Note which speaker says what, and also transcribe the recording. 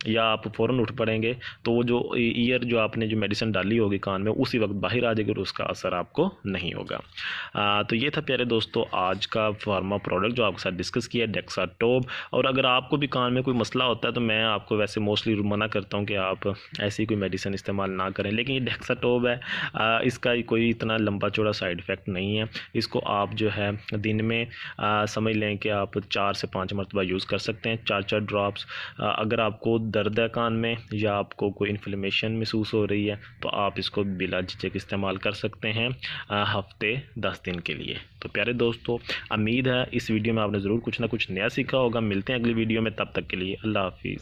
Speaker 1: या आप फ़ौरन उठ पड़ेंगे तो वो जो ईयर जो आपने जो मेडिसिन डाली होगी कान में उसी वक्त बाहर आ जाएगी और उसका असर आपको नहीं होगा। तो ये था प्यारे दोस्तों आज का फार्मा प्रोडक्ट जो आपके साथ डिस्कस किया डेक्साटोब। और अगर आपको भी कान में कोई मसला होता है तो मैं आपको वैसे मोस्टली मना करता हूँ कि आप ऐसी कोई मेडिसिन इस्तेमाल ना करें, लेकिन ये डेक्साटोब है, इसका कोई इतना लंबा चौड़ा साइड इफ़ेक्ट नहीं है। इसको आप जो है दिन में समझ लें कि आप 4 से 5 मरतबा यूज़ कर सकते हैं, 4 ड्रॉप्स। अगर आपको दर्द है कान में या आपको कोई इन्फ्लेमेशन महसूस हो रही है तो आप इसको बिला झिझक इस्तेमाल कर सकते हैं हफ्ते 10 दिन के लिए। तो प्यारे दोस्तों, उम्मीद है इस वीडियो में आपने ज़रूर कुछ ना कुछ नया सीखा होगा। मिलते हैं अगली वीडियो में, तब तक के लिए अल्लाह हाफिज़।